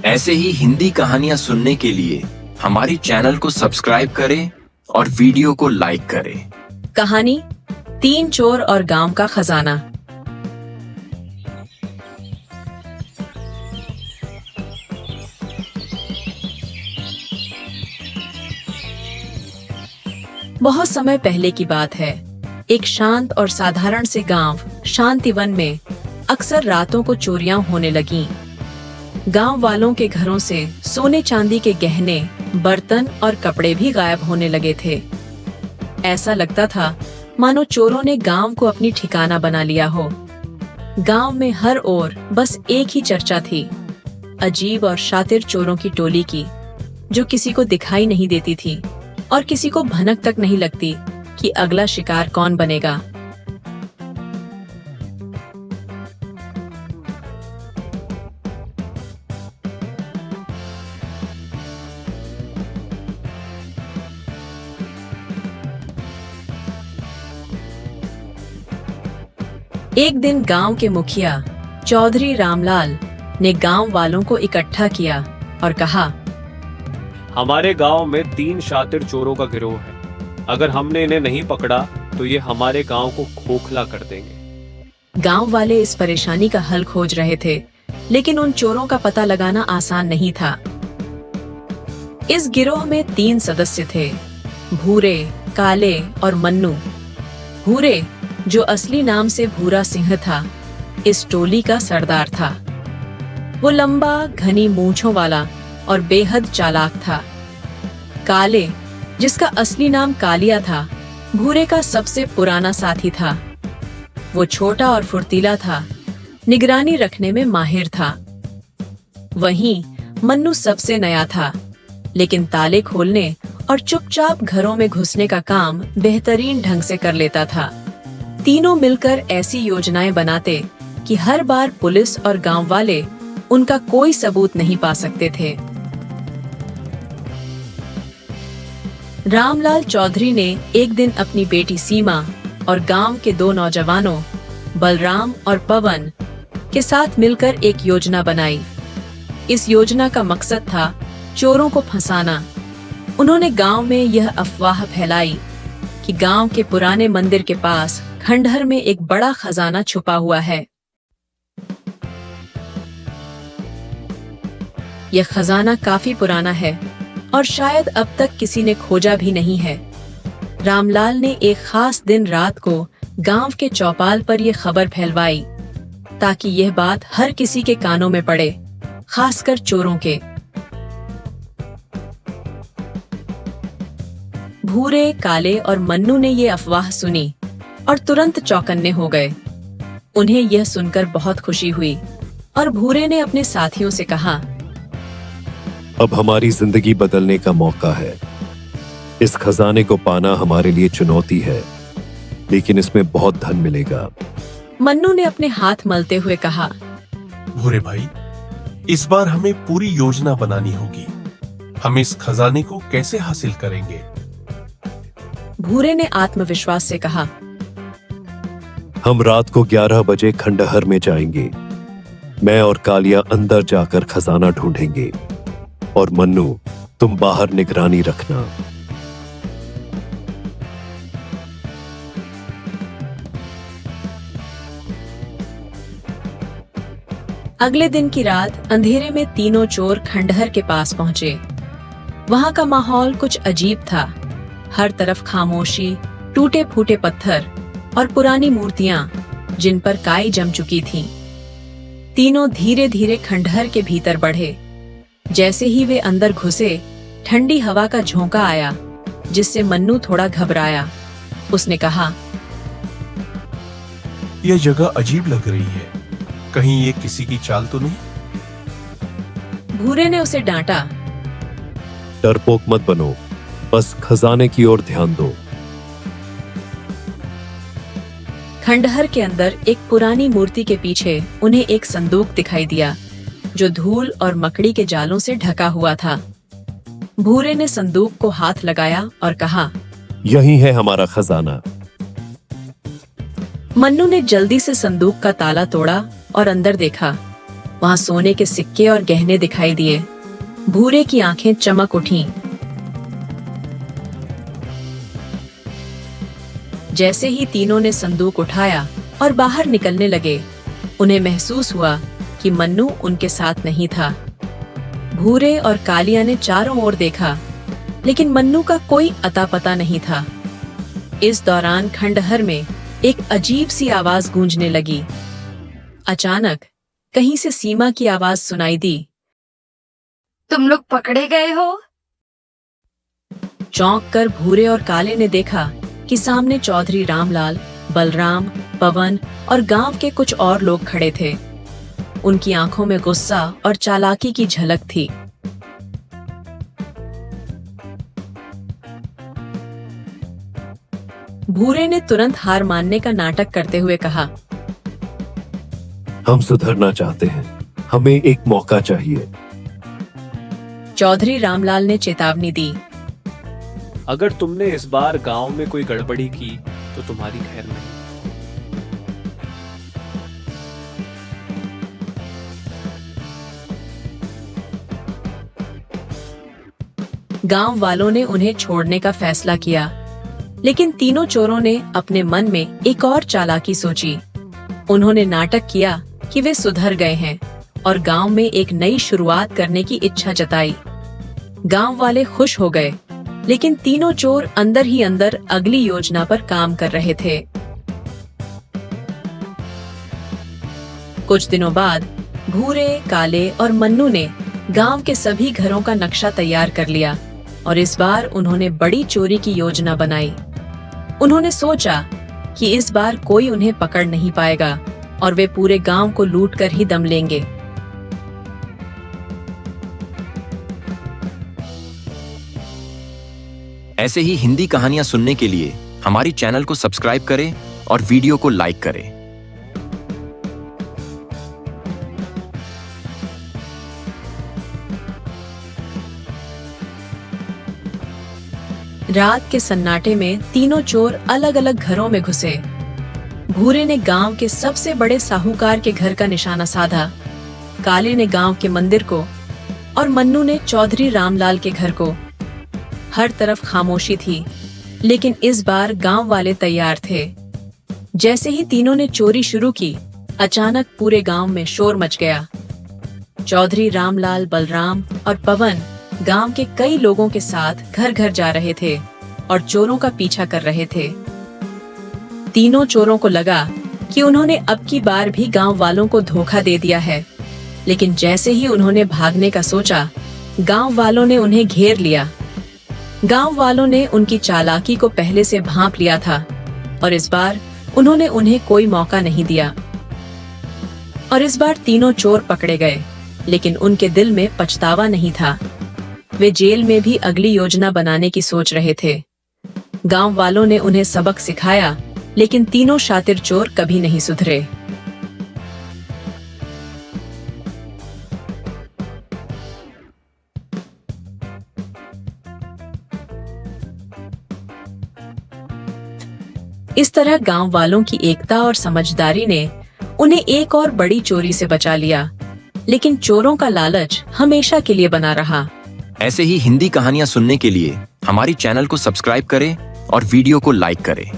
ऐसे ही हिंदी कहानियां सुनने के लिए हमारी चैनल को सब्सक्राइब करें और वीडियो को लाइक करें। कहानी 3 चोर और गांव का खजाना। बहुत समय पहले की बात है। एक शांत और साधारण से गांव शांतिवन में अक्सर रातों को चोरियां होने लगीं। गांव वालों के घरों से सोने चांदी के गहने, बर्तन और कपड़े भी गायब होने लगे थे। ऐसा लगता था मानो चोरों ने गांव को अपनी ठिकाना बना लिया हो। गांव में हर ओर बस एक ही चर्चा थी, अजीब और शातिर चोरों की टोली की, जो किसी को दिखाई नहीं देती थी और किसी को भनक तक नहीं लगती कि अगला शिकार कौन बनेगा। एक दिन गांव के मुखिया चौधरी रामलाल ने गांव वालों को इकट्ठा किया और कहा, हमारे गांव में 3 शातिर चोरों का गिरोह है। अगर हमने इन्हें नहीं पकड़ा तो ये हमारे गांव को खोखला कर देंगे। गांव वाले इस परेशानी का हल खोज रहे थे, लेकिन उन चोरों का पता लगाना आसान नहीं था। इस गिरोह में 3 सदस्य थे, भूरे, काले और मन्नू। भूरे, जो असली नाम से भूरा सिंह था, इस टोली का सरदार था। वो लंबा, घनी मूंछों वाला और बेहद चालाक था। काले, जिसका असली नाम कालिया था, भूरे का सबसे पुराना साथी था। वो छोटा और फुर्तीला था, निगरानी रखने में माहिर था। वहीं मन्नू सबसे नया था, लेकिन ताले खोलने और चुपचाप घरों में घुसने का काम बेहतरीन ढंग से कर लेता था। तीनों मिलकर ऐसी योजनाएं बनाते कि हर बार पुलिस और गांव वाले उनका कोई सबूत नहीं पा सकते थे। रामलाल चौधरी ने एक दिन अपनी बेटी सीमा और गांव के 2 नौजवानों बलराम और पवन के साथ मिलकर एक योजना बनाई। इस योजना का मकसद था चोरों को फंसाना। उन्होंने गांव में यह अफवाह फैलाई कि गांव के पुराने मंदिर के पास खंडहर में एक बड़ा खजाना छुपा हुआ है। यह खजाना काफी पुराना है और शायद अब तक किसी ने खोजा भी नहीं है। रामलाल ने एक खास दिन रात को गांव के चौपाल पर यह खबर फैलवाई, ताकि यह बात हर किसी के कानों में पड़े, खासकर चोरों के। भूरे, काले और मन्नू ने यह अफवाह सुनी और तुरंत चौकन्ने हो गए। उन्हें यह सुनकर बहुत खुशी हुई और भूरे ने अपने साथियों से कहा, अब हमारी जिंदगी बदलने का मौका है। इस खजाने को पाना हमारे लिए चुनौती है, लेकिन इसमें बहुत धन मिलेगा। मन्नू ने अपने हाथ मलते हुए कहा, भूरे भाई, इस बार हमें पूरी योजना बनानी होगी। हम इस खजाने को कैसे हासिल करेंगे? भूरे ने आत्मविश्वास से कहा, हम रात को 11 बजे खंडहर में जाएंगे। मैं और कालिया अंदर जाकर खजाना ढूंढेंगे और मन्नू, तुम बाहर निगरानी रखना। अगले दिन की रात अंधेरे में तीनों चोर खंडहर के पास पहुंचे। वहां का माहौल कुछ अजीब था। हर तरफ खामोशी, टूटे फूटे पत्थर और पुरानी मूर्तियां जिन पर काई जम चुकी थीं। तीनों धीरे धीरे खंडहर के भीतर बढ़े। जैसे ही वे अंदर घुसे, ठंडी हवा का झोंका आया, जिससे मन्नू थोड़ा घबराया। उसने कहा, यह जगह अजीब लग रही है। कहीं ये किसी की चाल तो नहीं? भूरे ने उसे डांटा, डरपोक मत बनो, बस खजाने की ओर ध्यान दो। खंडहर के अंदर एक पुरानी मूर्ति के पीछे उन्हें एक संदूक दिखाई दिया, जो धूल और मकड़ी के जालों से ढका हुआ था। भूरे ने संदूक को हाथ लगाया और कहा, यही है हमारा खजाना। मन्नू ने जल्दी से संदूक का ताला तोड़ा और अंदर देखा। वहां सोने के सिक्के और गहने दिखाई दिए। भूरे की आंखें चमक उठीं। जैसे ही तीनों ने संदूक उठाया और बाहर निकलने लगे, उन्हें महसूस हुआ कि मन्नू उनके साथ नहीं था। भूरे और कालिया ने चारों ओर देखा, लेकिन मन्नू का कोई अता पता नहीं था। इस दौरान खंडहर में एक अजीब सी आवाज गूंजने लगी। अचानक कहीं से सीमा की आवाज सुनाई दी। तुम लोग पकड़े गए हो? चौंक कर भूरे और काले ने देखा कि सामने चौधरी रामलाल, बलराम, पवन और गांव के कुछ और लोग खड़े थे। उनकी आंखों में गुस्सा और चालाकी की झलक थी। भूरे ने तुरंत हार मानने का नाटक करते हुए कहा, हम सुधरना चाहते हैं, हमें एक मौका चाहिए। चौधरी रामलाल ने चेतावनी दी। अगर तुमने इस बार गांव में कोई गड़बड़ी की तो तुम्हारी खैर नहीं। गांव वालों ने उन्हें छोड़ने का फैसला किया, लेकिन तीनों चोरों ने अपने मन में एक और चालाकी सोची। उन्होंने नाटक किया कि वे सुधर गए हैं और गांव में एक नई शुरुआत करने की इच्छा जताई। गांव वाले खुश हो गए, लेकिन तीनों चोर अंदर ही अंदर अगली योजना पर काम कर रहे थे। कुछ दिनों बाद भूरे, काले और मन्नू ने गांव के सभी घरों का नक्शा तैयार कर लिया और इस बार उन्होंने बड़ी चोरी की योजना बनाई। उन्होंने सोचा कि इस बार कोई उन्हें पकड़ नहीं पाएगा और वे पूरे गांव को लूट कर ही दम लेंगे। ऐसे ही हिंदी कहानियां सुनने के लिए हमारी चैनल को सब्सक्राइब करें और वीडियो को लाइक करें। रात के सन्नाटे में तीनों चोर अलग अलग घरों में घुसे। भूरे ने गांव के सबसे बड़े साहूकार के घर का निशाना साधा, काले ने गांव के मंदिर को और मन्नू ने चौधरी रामलाल के घर को। हर तरफ खामोशी थी, लेकिन इस बार गांव वाले तैयार थे। जैसे ही तीनों ने चोरी शुरू की, अचानक पूरे गांव में शोर मच गया। चौधरी रामलाल, बलराम और पवन गांव के कई लोगों के साथ घर घर जा रहे थे और चोरों का पीछा कर रहे थे। तीनों चोरों को लगा कि उन्होंने अब की बार भी गांव वालों को धोखा दे दिया है, लेकिन जैसे ही उन्होंने भागने का सोचा, गांव वालों ने उन्हें घेर लिया। गांव वालों ने उनकी चालाकी को पहले से भांप लिया था और इस बार उन्होंने उन्हें कोई मौका नहीं दिया। और इस बार तीनों चोर पकड़े गए, लेकिन उनके दिल में पछतावा नहीं था। वे जेल में भी अगली योजना बनाने की सोच रहे थे। गांव वालों ने उन्हें सबक सिखाया, लेकिन तीनों शातिर चोर कभी नहीं सुधरे। इस तरह गांव वालों की एकता और समझदारी ने उन्हें एक और बड़ी चोरी से बचा लिया, लेकिन चोरों का लालच हमेशा के लिए बना रहा। ऐसे ही हिंदी कहानियां सुनने के लिए हमारी चैनल को सब्सक्राइब करें और वीडियो को लाइक करें।